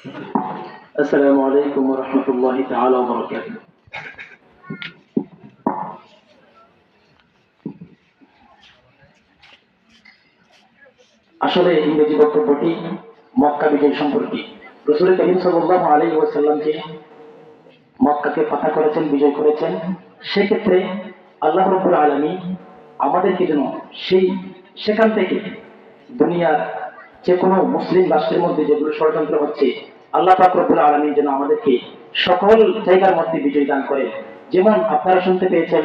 السلام عليكم ورحمة الله تعالى وبركاته. আসলে ইংরেজি বক্তব্যটি মক্কা বিজয় সম্পর্কে। রাসূল করিম সাল্লাল্লাহু আলাইহি ওয়াসাল্লামকে মক্কাকে ফাতহ করেছেন, বিজয় করেছেন। সেক্ষেত্রে আল্লাহ রাব্বুল আলামিন আমাদেরকে যেন সেখান থেকে দুনিয়ার যে কোনো মুসলিম রাষ্ট্রের মধ্যে যেগুলো ষড়যন্ত্র হচ্ছে, আল্লাহ পাক রব্বুল আলামিন যেন আমাদেরকে সকল জায়গার মধ্যে বিজয় দান করে। যেমন আপনারা শুনতে পেয়েছেন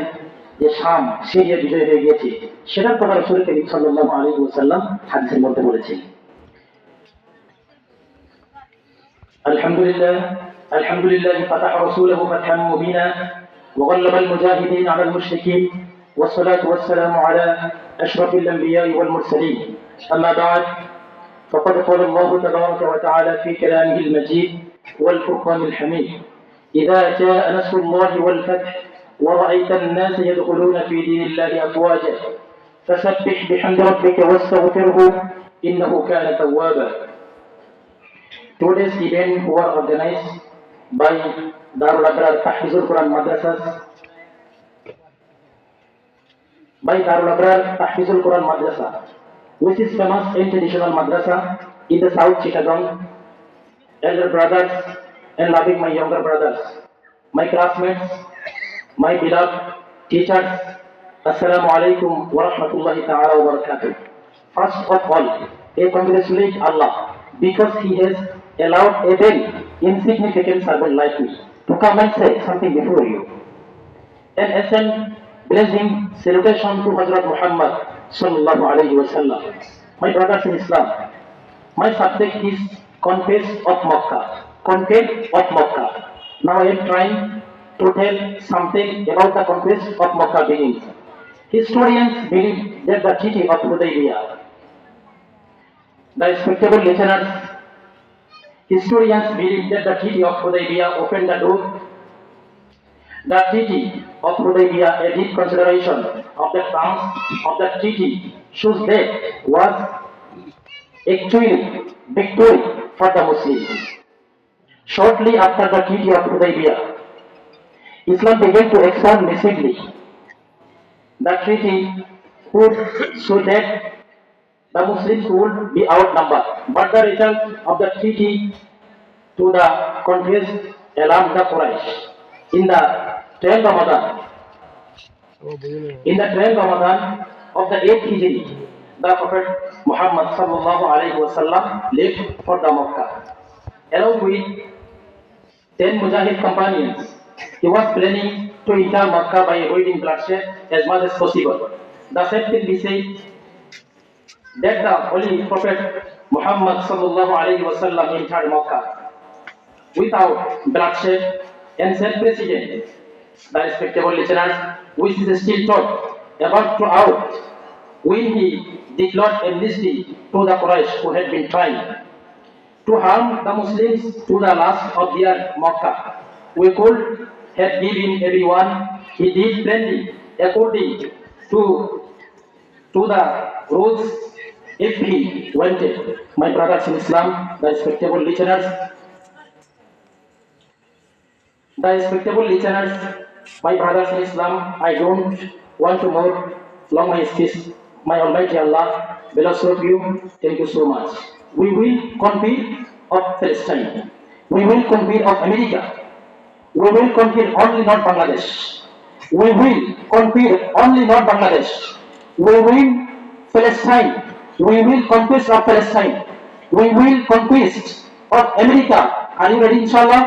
যে শাম, সিরিয়া বিজয় হয়ে গিয়েছে, সেটার কথা রাসূল করিম সাল্লাল্লাহু আলাইহি ওয়াসাল্লাম হাদিসের মধ্যে বলেছেন। আলহামদুলিল্লাহ আলহামদুলিল্লাহ ফাতাহ রাসূলুহু ফাতহান মুবিনা ওয়া গাল্লাবা আল মুজাহিদিন আলা আল মুশরিকিন والصلاة والسلام على أشرف الأنبياء والمرسلين. أما بعد، فقد قال الله تبارك وتعالى في كلامه المجيد والفرقان الحميد: إذا جاء نصر الله والفتح ورأيت الناس يدخلون في دين الله أفواجا فسبح بحمد ربك واستغفره إنه كان توابا. Today's event was organized by Darul Abrar Tahfizul Quran Madrasas, which is famous and traditional madrasa in the South Chittagong. Elder brothers and loving my younger brothers, my classmates, my beloved teachers, Assalamu alaikum wa rahmatullahi ta'ala wa barakatuh. First of all, I congratulate Allah because He has allowed a very insignificant servant like me to come and say something before you. And send blessing salutation to Hazrat Muhammad sallallahu alayhi wa sallam. My brothers in Islam, my subject is conquest of Makkah. Conquest of Makkah. Now I am trying to tell something about the conquest of Makkah beginnings. Historians believe that the treaty of Hudaybiyah. The respectable listeners, historians believe that the treaty of Hudaybiyah opened the door. The treaty of Hudaybiyah, a deep consideration of the terms of the treaty, shows that was actually victory for the Muslims. Shortly after the treaty of Hudaybiyah, Islam began to expand massively. The treaty would show that the Muslims would be outnumbered, but the result of the treaty to the conquest alarmed the Quraysh. In the 10th Ramadan of the 8th Hijri, the Prophet Muhammad sallallahu alaihi wasallam left for the Makkah. Along with 10 Mujahid companions, he was planning to enter Makkah by avoiding bloodshed as much as possible. The said can be said that the Holy Prophet Muhammad sallallahu alaihi wasallam entered Makkah without bloodshed and said President, the respectable listeners, which is still taught about throughout, when he declared amnesty to the Quraysh who had been trying to harm the Muslims to the last of their Makkah. We could have given everyone he did plainly according to the rules if he wanted. My brothers in Islam, the respectable listeners, my brothers in Islam, I don't want to more long my speech. My Almighty Allah bless all of you. Thank you so much. We will conquer of Palestine. We will conquer of America. We will conquer only not Bangladesh. We will conquer only not Bangladesh. We will Palestine. We will conquest of Palestine. We will conquest of America. Are you ready, inshallah?